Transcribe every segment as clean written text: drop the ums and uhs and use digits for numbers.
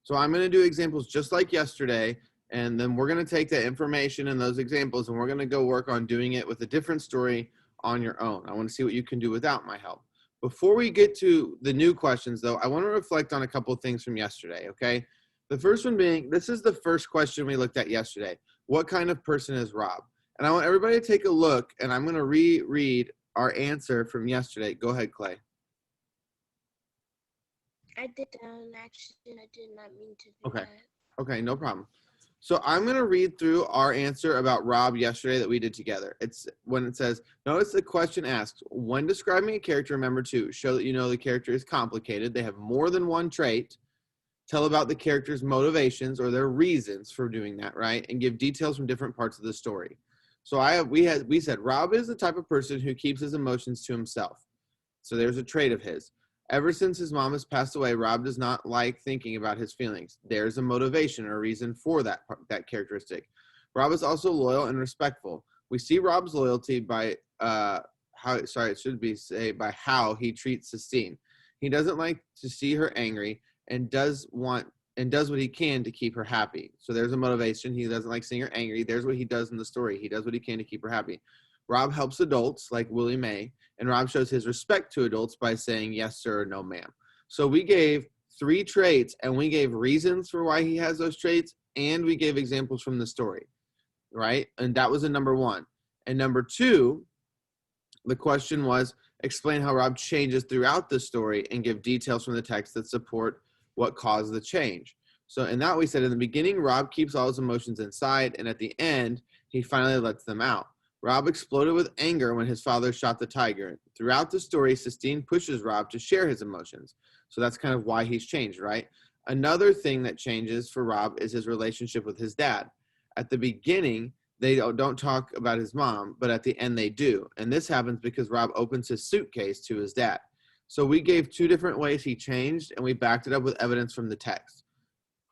So I'm going to do examples just like yesterday, and then we're going to take that information and those examples, and we're going to go work on doing it with a different story on your own. I want to see what you can do without my help. Before we get to the new questions, though, I want to reflect on a couple of things from yesterday, okay? The first one being, this is the first question we looked at yesterday. What kind of person is Rob? And I want everybody to take a look, and I'm going to reread our answer from yesterday. Go ahead, Clay. I did an accident. I did not mean to do Okay. that. Okay, no problem. So I'm going to read through our answer about Rob yesterday that we did together. It's when it says, notice the question asks, when describing a character, remember to show that you know the character is complicated. They have more than one trait. Tell about the character's motivations or their reasons for doing that, right? And give details from different parts of the story. So we said Rob is the type of person who keeps his emotions to himself. So there's a trait of his. Ever since his mom has passed away, Rob does not like thinking about his feelings. There's a motivation or a reason for that characteristic. Rob is also loyal and respectful. We see Rob's loyalty by by how he treats Sistine. He doesn't like to see her angry and does what he can to keep her happy. So there's a motivation. He doesn't like seeing her angry. There's what he does in the story. He does what he can to keep her happy. Rob helps adults like Willie Mae, and Rob shows his respect to adults by saying yes, sir, or no, ma'am. So we gave 3 traits, and we gave reasons for why he has those traits, and we gave examples from the story, right? And that was in number 1. And number 2, the question was, explain how Rob changes throughout the story and give details from the text that support what caused the change. So in that we said in the beginning, Rob keeps all his emotions inside, and at the end, he finally lets them out. Rob exploded with anger when his father shot the tiger. Throughout the story, Sistine pushes Rob to share his emotions. So that's kind of why he's changed, right? Another thing that changes for Rob is his relationship with his dad. At the beginning, they don't talk about his mom, but at the end they do. And this happens because Rob opens his suitcase to his dad. So we gave 2 different ways he changed, and we backed it up with evidence from the text.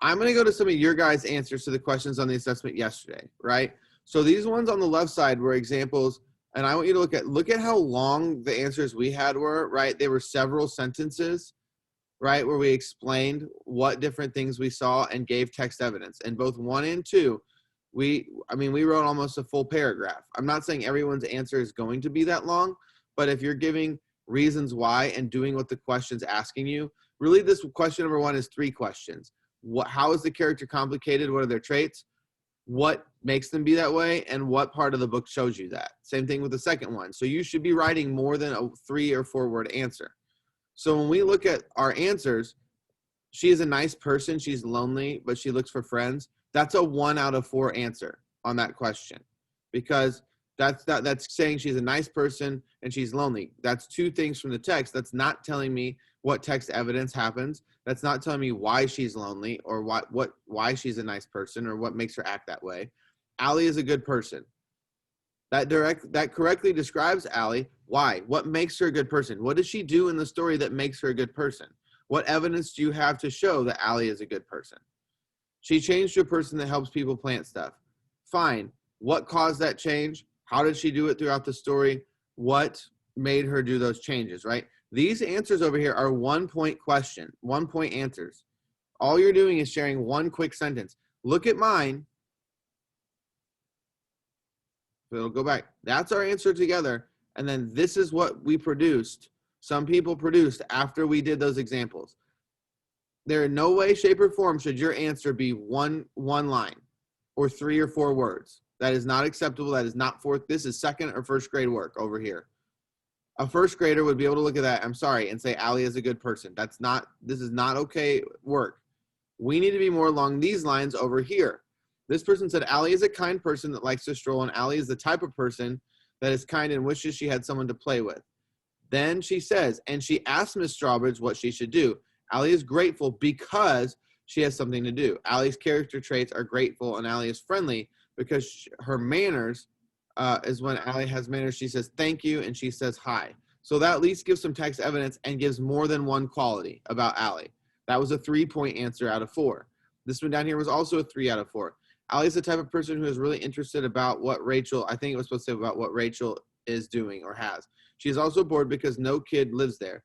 I'm going to go to some of your guys' answers to the questions on the assessment yesterday, right? So these ones on the left side were examples, and I want you to look at how long the answers we had were, right? They were several sentences, right, where we explained what different things we saw and gave text evidence. And both 1 and 2, we wrote almost a full paragraph. I'm not saying everyone's answer is going to be that long, but if you're giving reasons why and doing what the question's asking you, really this question number 1 is 3 questions. How is the character complicated? What are their traits? What makes them be that way, and what part of the book shows you that? Same thing with the second one. So you should be writing more than a 3 or 4 word answer. So when we look at our answers, she is a nice person. She's lonely, but she looks for friends. That's a 1 out of 4 answer on that question, because that's saying she's a nice person and she's lonely. That's 2 things from the text. That's not telling me what text evidence happens. That's not telling me why she's lonely or why she's a nice person or what makes her act that way. Allie is a good person. That correctly describes Allie. Why? What makes her a good person? What does she do in the story that makes her a good person? What evidence do you have to show that Allie is a good person? She changed to a person that helps people plant stuff. Fine. What caused that change? How did she do it throughout the story? What made her do those changes, right? These answers over here are 1-point question, 1-point answers. All you're doing is sharing 1 quick sentence. Look at mine. We'll go back. That's our answer together. And then this is what we produced. Some people produced after we did those examples. There in no way, shape, or form should your answer be one line or 3 or 4 words. That is not acceptable. That is not fourth. This is 2nd or 1st grade work over here. A 1st grader would be able to look at that, I'm sorry, and say Allie is a good person. This is not okay work. We need to be more along these lines over here. This person said Allie is a kind person that likes to stroll, and Allie is the type of person that is kind and wishes she had someone to play with. Then she says, and she asks Miss Strawbridge what she should do. Allie is grateful because she has something to do. Allie's character traits are grateful, and Allie is friendly because her manners is when Allie has manners. She says thank you, and she says hi. So that at least gives some text evidence and gives more than 1 quality about Allie. That was a 3-point answer out of 4. This one down here was also a 3 out of 4. Allie's the type of person who is really interested about what Rachel, I think it was supposed to say about what Rachel is doing or has. She is also bored because no kid lives there.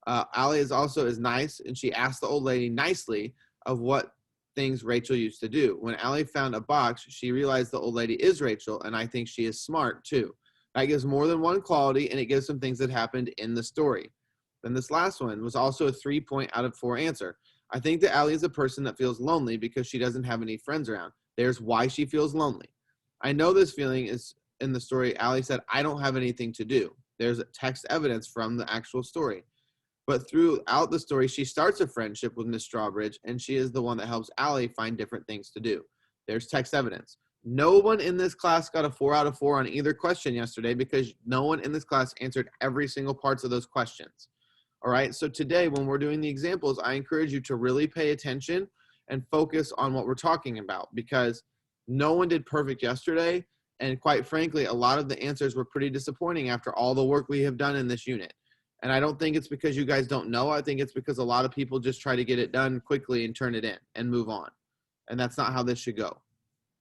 Allie is nice, and she asks the old lady nicely of what things Rachel used to do. When Allie found a box, she realized the old lady is Rachel, and I think she is smart too. That gives more than one quality, and it gives some things that happened in the story. Then this last one was also a 3 out of 4 answer. I think that Allie is a person that feels lonely because she doesn't have any friends around. There's why she feels lonely. I know this feeling is in the story. Allie said, I don't have anything to do. There's text evidence from the actual story. But throughout the story, she starts a friendship with Miss Strawbridge, and she is the one that helps Allie find different things to do. There's text evidence. No one in this class got a 4 out of 4 on either question yesterday because no one in this class answered every single parts of those questions. All right, so today when we're doing the examples, I encourage you to really pay attention and focus on what we're talking about because no one did perfect yesterday. And quite frankly, a lot of the answers were pretty disappointing after all the work we have done in this unit. And I don't think it's because you guys don't know. I think it's because a lot of people just try to get it done quickly and turn it in and move on. And that's not how this should go.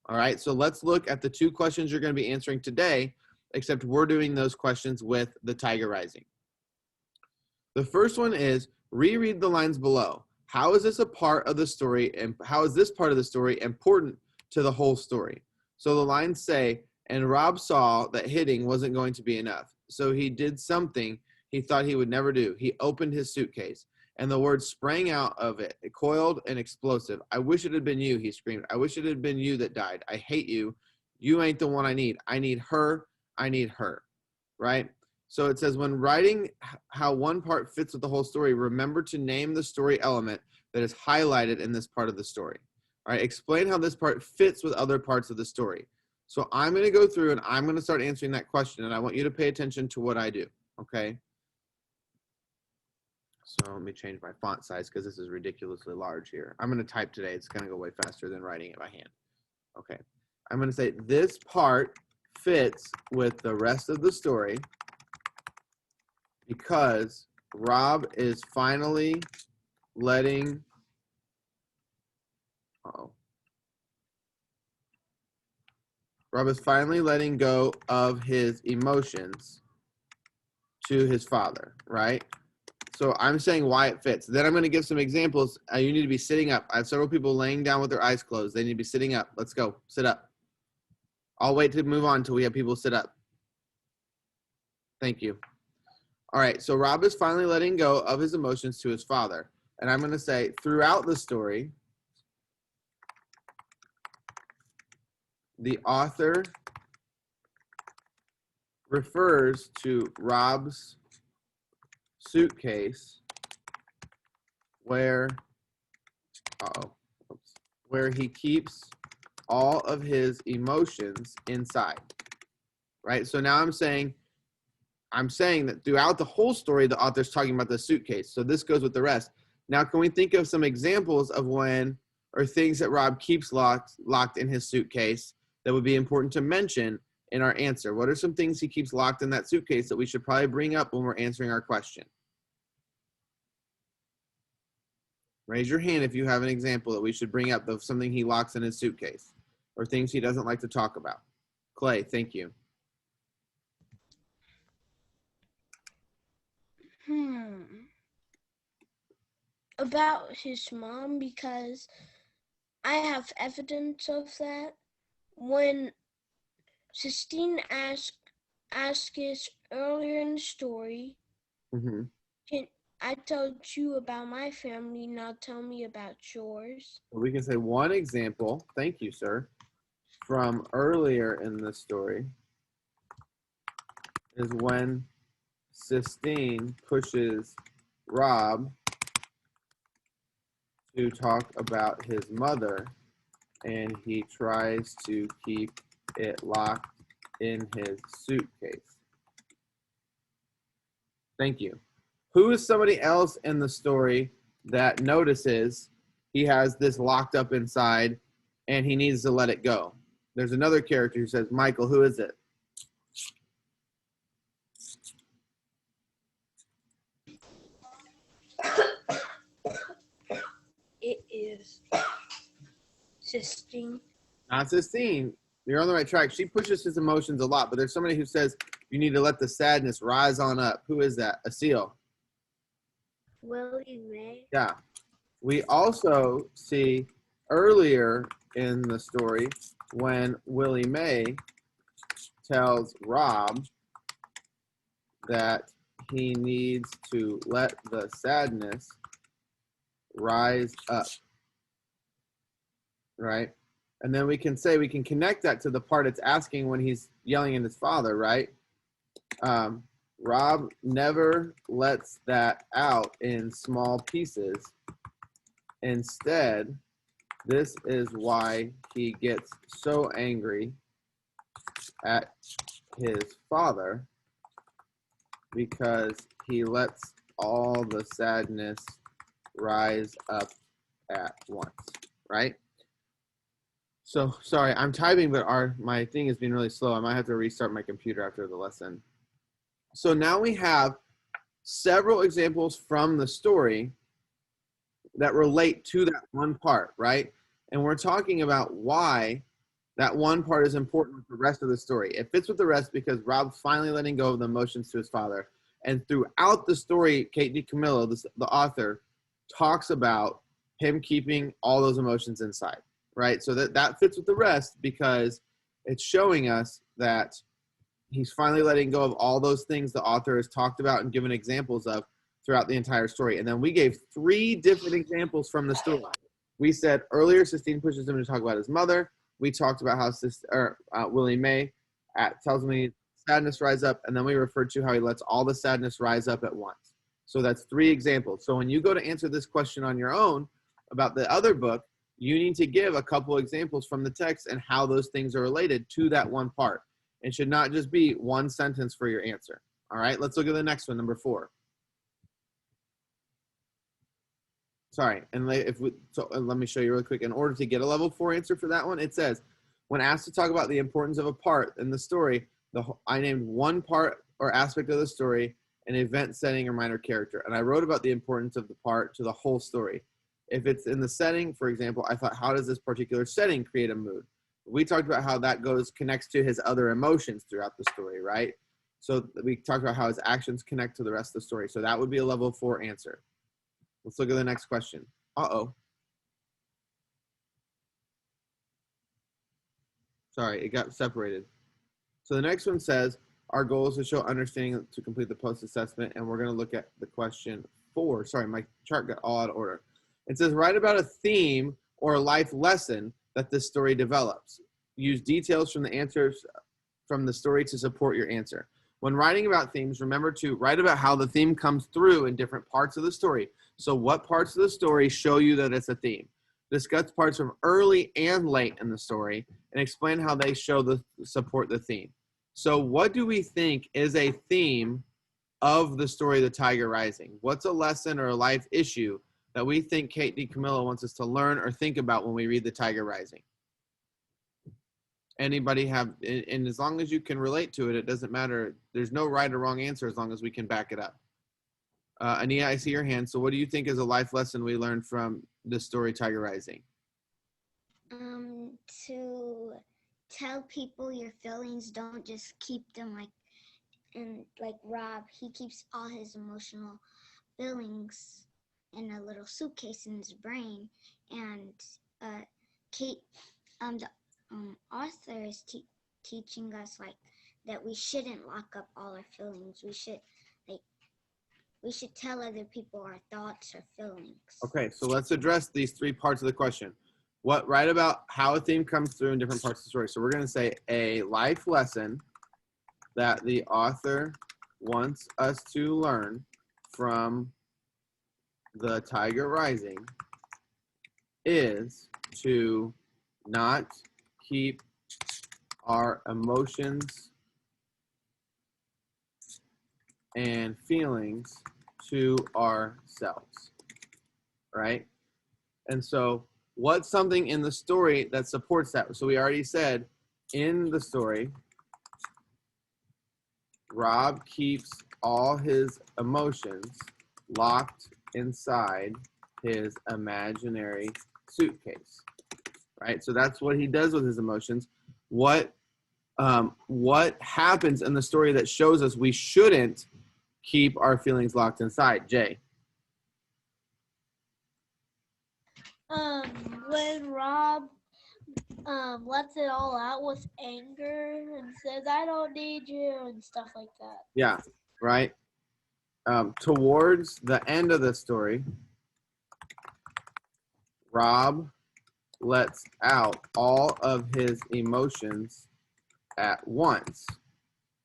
All right, so let's look at the 2 questions you're going to be answering today, except we're doing those questions with the Tiger Rising. The first one is reread the lines below. How is this a part of the story and how is this part of the story important to the whole story? So the lines say, and Rob saw that hitting wasn't going to be enough. So he did something he thought he would never do. He opened his suitcase and the words sprang out of it, coiled and explosive. I wish it had been you, he screamed. I wish it had been you that died. I hate you. You ain't the one I need. I need her. I need her, right? So it says, when writing how one part fits with the whole story, remember to name the story element that is highlighted in this part of the story. All right, explain how this part fits with other parts of the story. So I'm going to go through and I'm going to start answering that question, and I want you to pay attention to what I do, okay? So let me change my font size because this is ridiculously large here. I'm going to type today. It's going to go way faster than writing it by hand. Okay, I'm going to say this part fits with the rest of the story because Rob is finally letting Rob is finally letting go of his emotions to his father, right? So I'm saying why it fits. Then I'm going to give some examples. You need to be sitting up. I have several people laying down with their eyes closed. They need to be sitting up. Let's go. Sit up. I'll wait to move on until we have people sit up. Thank you. All right, so Rob is finally letting go of his emotions to his father. And I'm going to say throughout the story, the author refers to Rob's suitcase where he keeps all of his emotions inside, right? So now I'm saying that throughout the whole story, the author's talking about the suitcase. So this goes with the rest. Now, can we think of some examples of things that Rob keeps locked in his suitcase that would be important to mention in our answer? What are some things he keeps locked in that suitcase that we should probably bring up when we're answering our question? Raise your hand if you have an example that we should bring up of something he locks in his suitcase or things he doesn't like to talk about. Clay, thank you. About his mom, because I have evidence of that. When Sistine asked us earlier in the story, I told you about my family, now tell me about yours. We can say one example, thank you, sir, from earlier in the story is when Sistine pushes Rob to talk about his mother and he tries to keep it locked in his suitcase. Thank you. Who is somebody else in the story that notices he has this locked up inside and he needs to let it go? There's another character who says, Michael, who is it? It is Sistine. Not Sistine. You're on the right track. She pushes his emotions a lot, but there's somebody who says you need to let the sadness rise on up. Who is that? Asil. Willie Ray. Yeah. We also see earlier in the story when Willie Mae tells Rob that he needs to let the sadness rise up, right? And then we can connect that to the part it's asking when he's yelling at his father, right? Rob never lets that out in small pieces. Instead, this is why he gets so angry at his father, because he lets all the sadness rise up at once, right? So sorry, I'm typing, but my thing is being really slow. I might have to restart my computer after the lesson. So now we have several examples from the story that relate to that one part, right? And we're talking about why that one part is important with the rest of the story. It fits with the rest because Rob's finally letting go of the emotions to his father. And throughout the story, Kate DiCamillo, the author, talks about him keeping all those emotions inside, right? So that fits with the rest because it's showing us that he's finally letting go of all those things the author has talked about and given examples of throughout the entire story. And then we gave 3 different examples from the story. We said earlier, Sistine pushes him to talk about his mother. We talked about how Willie Mae tells me sadness rise up, and then we referred to how he lets all the sadness rise up at once. So that's 3 examples. So when you go to answer this question on your own about the other book, you need to give a couple examples from the text and how those things are related to that one part. It should not just be one sentence for your answer. All right, let's look at the next one, number 4. Sorry, and let me show you really quick. In order to get a level 4 answer for that one, it says, when asked to talk about the importance of a part in the story, I named one part or aspect of the story, an event, setting, or minor character. And I wrote about the importance of the part to the whole story. If it's in the setting, for example, I thought, how does this particular setting create a mood? We talked about how that connects to his other emotions throughout the story, right? So we talked about how his actions connect to the rest of the story. So that would be a level 4 answer. Let's look at the next question. Sorry, it got separated. So the next one says, our goal is to show understanding to complete the post-assessment, and we're going to look at the question 4. Sorry, my chart got all out of order. It says, write about a theme or a life lesson that this story develops. Use details from the answers from the story to support your answer. When writing about themes, remember to write about how the theme comes through in different parts of the story. So what parts of the story show you that it's a theme? Discuss parts from early and late in the story and explain how they support the theme. So what do we think is a theme of the story, The Tiger Rising? What's a lesson or a life issue that we think Kate DiCamillo wants us to learn or think about when we read The Tiger Rising? Anybody have, and as long as you can relate to it, it doesn't matter. There's no right or wrong answer as long as we can back it up. Ania, I see your hand. So what do you think is a life lesson we learned from the story Tiger Rising? To tell people your feelings, don't just keep them like Rob, he keeps all his emotional feelings in a little suitcase in his brain, and Kate, the author is teaching us that we shouldn't lock up all our feelings. We should tell other people our thoughts or feelings. Okay, so let's address these 3 parts of the question. Write about how a theme comes through in different parts of the story. So we're going to say a life lesson that the author wants us to learn from The Tiger Rising is to not keep our emotions and feelings to ourselves, right? And so what's something in the story that supports that? So we already said in the story, Rob keeps all his emotions locked inside his imaginary suitcase, right? So that's what he does with his emotions. What happens in the story that shows us we shouldn't keep our feelings locked inside? Jay. When Rob lets it all out with anger and says, "I don't need you," and stuff like that. Yeah, right. Towards the end of the story, Rob lets out all of his emotions at once.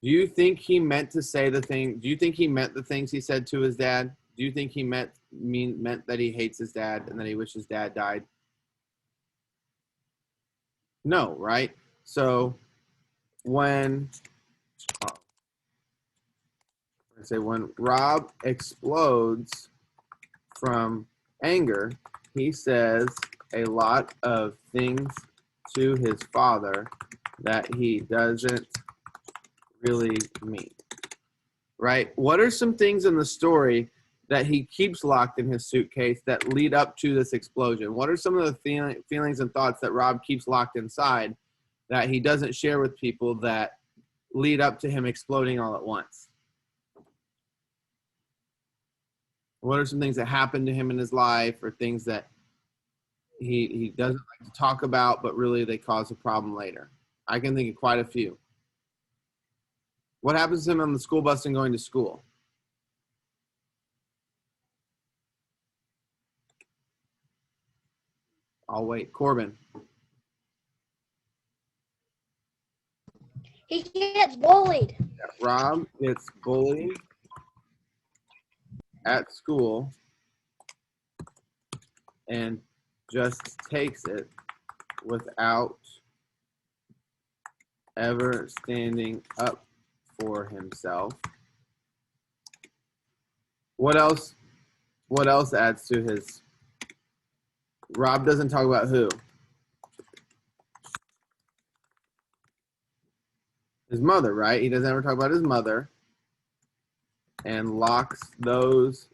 Do you think he meant to say the thing? Do you think he meant the things he said to his dad? Do you think he meant that he hates his dad and that he wishes his dad died? No, right? So when when Rob explodes from anger, he says a lot of things to his father that he doesn't really mean. Right? What are some things in the story that he keeps locked in his suitcase that lead up to this explosion? What are some of the feelings and thoughts that Rob keeps locked inside that he doesn't share with people that lead up to him exploding all at once? What are some things that happened to him in his life, or things that he doesn't like to talk about, but really they cause a problem later? I can think of quite a few. What happens to him on the school bus and going to school? I'll wait. Corbin. He gets bullied. Rob gets bullied at school and just takes it without ever standing up for himself. What else adds to his? Rob doesn't talk about who? His mother, right? He doesn't ever talk about his mother and locks those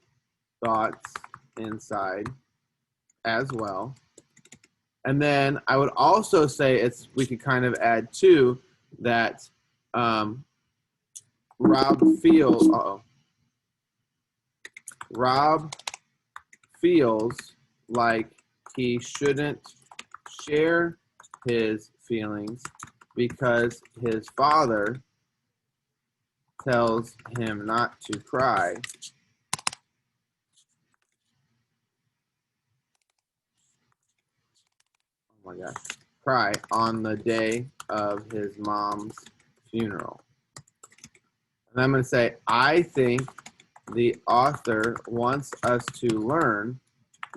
thoughts inside as well. And then I would also say we could kind of add too that Rob feels like he shouldn't share his feelings because his father tells him not to cry. Oh my gosh. Cry on the day of his mom's funeral. And I'm going to say, I think the author wants us to learn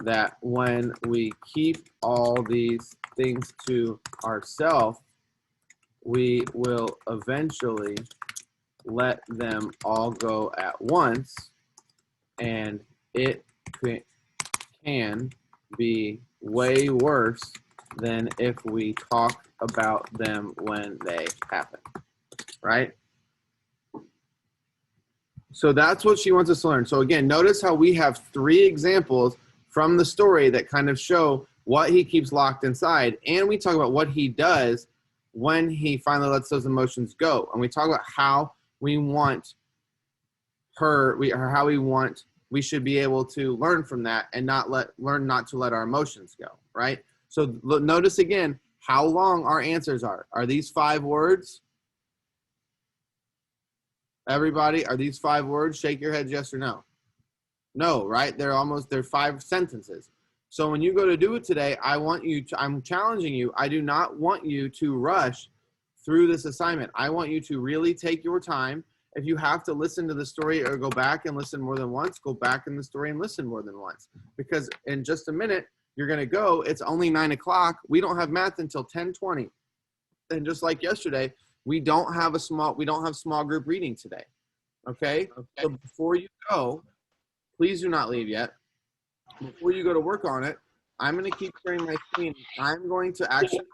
that when we keep all these things to ourselves, we will eventually let them all go at once, and it can be way worse than if we talk about them when they happen, right? So that's what she wants us to learn. So again, notice how we have 3 examples from the story that kind of show what he keeps locked inside, and we talk about what he does when he finally lets those emotions go, and we talk about how we want we should be able to learn from that and learn not to let our emotions go, right? So notice again how long our answers are. Are these 5 words? Everybody, are these 5 words? Shake your head, yes or no. No, right? They're 5 sentences. So when you go to do it today, I'm challenging you. I do not want you to rush through this assignment. I want you to really take your time. If you have to listen to the story or go back and listen more than once, go back in the story and listen more than once. Because in just a minute, you're going to go. It's only 9 o'clock. We don't have math until 10:20. And just like yesterday, we don't have small group reading today. Okay? So before you go, please do not leave yet. Before you go to work on it, I'm going to keep sharing my screen. I'm going to actually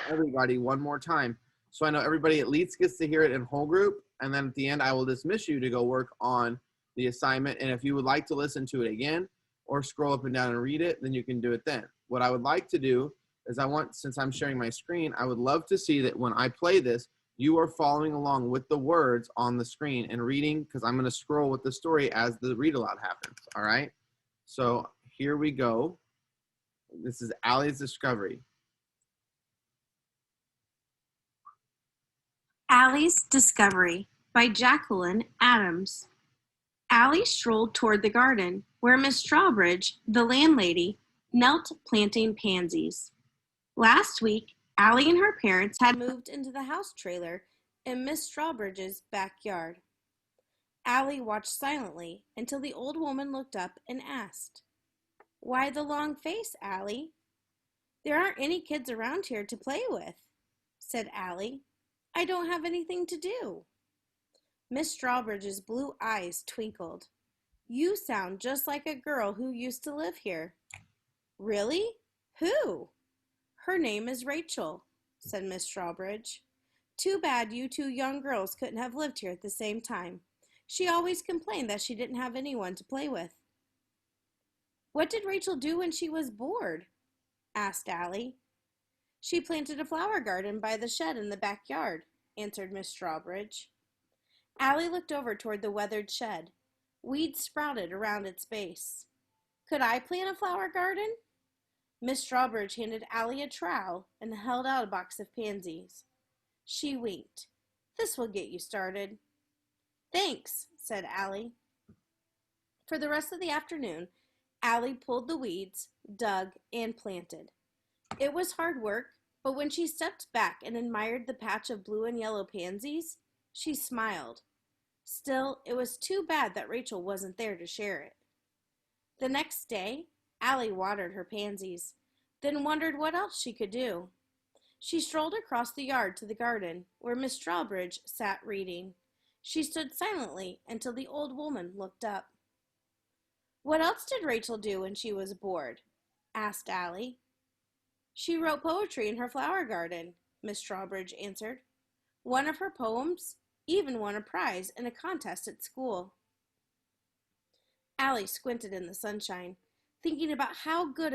everybody one more time, so I know everybody at least gets to hear it in whole group, and then at the end I will dismiss you to go work on the assignment. And if you would like to listen to it again or scroll up and down and read it, then you can do it then. What I would like to do is since I'm sharing my screen, I would love to see that when I play this, you are following along with the words on the screen and reading, because I'm going to scroll with the story as the read aloud happens. All right, so here we go. This is Allie's Discovery. Allie's Discovery by Jacqueline Adams. Allie strolled toward the garden, where Miss Strawbridge, the landlady, knelt planting pansies. Last week, Allie and her parents had moved into the house trailer in Miss Strawbridge's backyard. Allie watched silently until the old woman looked up and asked, "Why the long face, Allie?" "There aren't any kids around here to play with," said Allie. "I don't have anything to do." Miss Strawbridge's blue eyes twinkled. "You sound just like a girl who used to live here." "Really? Who?" "Her name is Rachel," said Miss Strawbridge. "Too bad you two young girls couldn't have lived here at the same time. She always complained that she didn't have anyone to play with." "What did Rachel do when she was bored?" asked Allie. "She planted a flower garden by the shed in the backyard," answered Miss Strawbridge. Allie looked over toward the weathered shed. Weeds sprouted around its base. "Could I plant a flower garden?" Miss Strawbridge handed Allie a trowel and held out a box of pansies. She winked. "This will get you started." "Thanks," said Allie. For the rest of the afternoon, Allie pulled the weeds, dug, and planted. It was hard work, but when she stepped back and admired the patch of blue and yellow pansies, she smiled. Still, it was too bad that Rachel wasn't there to share it. The next day, Allie watered her pansies, then wondered what else she could do. She strolled across the yard to the garden, where Miss Strawbridge sat reading. She stood silently until the old woman looked up. "What else did Rachel do when she was bored?" asked Allie. "She wrote poetry in her flower garden," Miss Strawbridge answered. "One of her poems even won a prize in a contest at school." Allie squinted in the sunshine, thinking about how good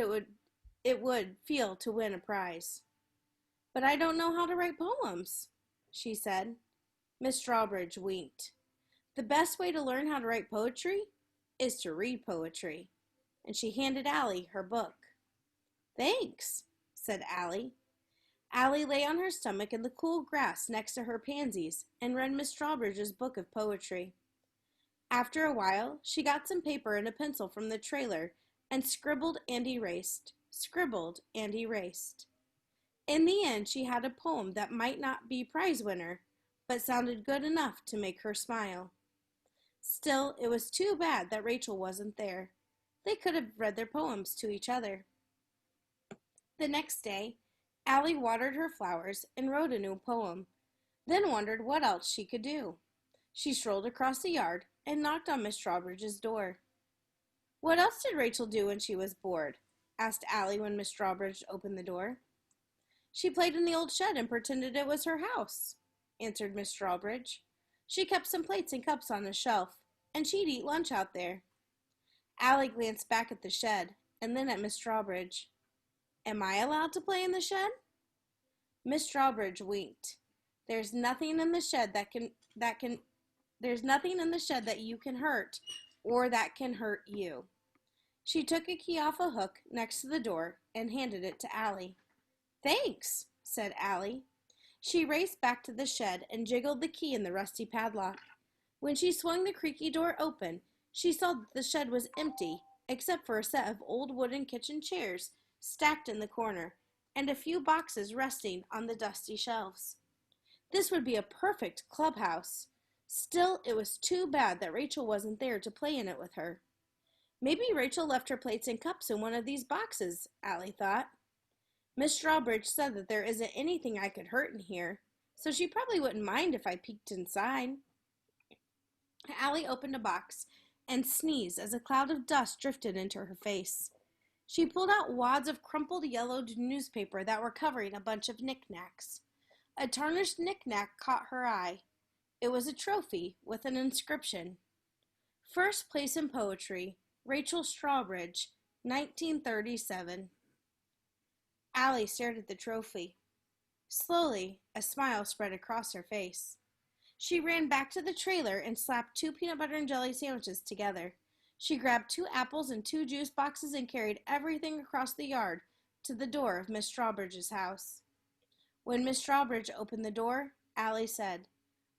it would feel to win a prize. "But I don't know how to write poems," she said. Miss Strawbridge winked. "The best way to learn how to write poetry is to read poetry," and she handed Allie her book. "Thanks," said Allie. Allie lay on her stomach in the cool grass next to her pansies and read Miss Strawbridge's book of poetry. After a while, she got some paper and a pencil from the trailer and scribbled and erased, scribbled and erased. In the end, she had a poem that might not be prize winner, but sounded good enough to make her smile. Still, it was too bad that Rachel wasn't there. They could have read their poems to each other. The next day, Allie watered her flowers and wrote a new poem, then wondered what else she could do. She strolled across the yard and knocked on Miss Strawbridge's door. "What else did Rachel do when she was bored?" asked Allie when Miss Strawbridge opened the door. "She played in the old shed and pretended it was her house," answered Miss Strawbridge. "She kept some plates and cups on a shelf, and she'd eat lunch out there." Allie glanced back at the shed and then at Miss Strawbridge. "Am I allowed to play in the shed?" Miss Strawbridge winked. "There's nothing in the shed there's nothing in the shed that you can hurt or that can hurt you." She took a key off a hook next to the door and handed it to Allie. "Thanks," said Allie. She raced back to the shed and jiggled the key in the rusty padlock. When she swung the creaky door open, she saw that the shed was empty, except for a set of old wooden kitchen chairs stacked in the corner, and a few boxes resting on the dusty shelves. This would be a perfect clubhouse. Still, it was too bad that Rachel wasn't there to play in it with her. Maybe Rachel left her plates and cups in one of these boxes, Allie thought. Miss Strawbridge said that there isn't anything I could hurt in here, so she probably wouldn't mind if I peeked inside. Allie opened a box and sneezed as a cloud of dust drifted into her face. She pulled out wads of crumpled yellowed newspaper that were covering a bunch of knickknacks. A tarnished knickknack caught her eye. It was a trophy with an inscription. "First place in poetry, Rachel Strawbridge, 1937. Allie stared at the trophy. Slowly, a smile spread across her face. She ran back to the trailer and slapped 2 peanut butter and jelly sandwiches together. She grabbed 2 apples and 2 juice boxes and carried everything across the yard to the door of Miss Strawbridge's house. When Miss Strawbridge opened the door, Allie said,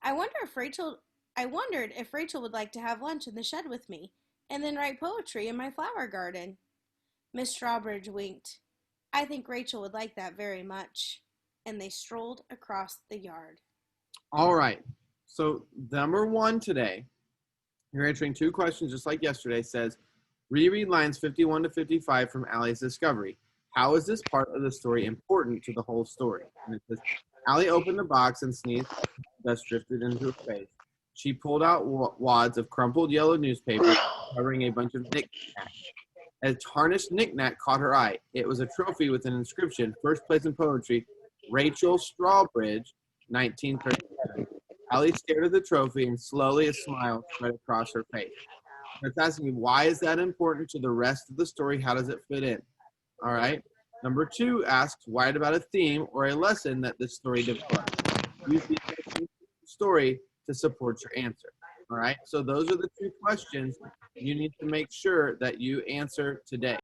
I wondered if Rachel would like to have lunch in the shed with me, and then write poetry in my flower garden. Miss Strawbridge winked. I think Rachel would like that very much. And they strolled across the yard. All right. So number 1 today, you're answering 2 questions just like yesterday. Says, reread lines 51 to 55 from Allie's discovery. How is this part of the story important to the whole story? And it says, Allie opened the box and sneezed. Dust drifted into her face. She pulled out wads of crumpled yellow newspaper covering a bunch of knickknacks. A tarnished knickknack caught her eye. It was a trophy with an inscription, first place in poetry, Rachel Strawbridge, 1937. Allie stared at the trophy and slowly a smile spread across her face. It's asking you, why is that important to the rest of the story? How does it fit in? All right. Number 2 asks, write about a theme or a lesson that this story develops. Use the story to support your answer. All right. So those are the 2 questions you need to make sure that you answer today.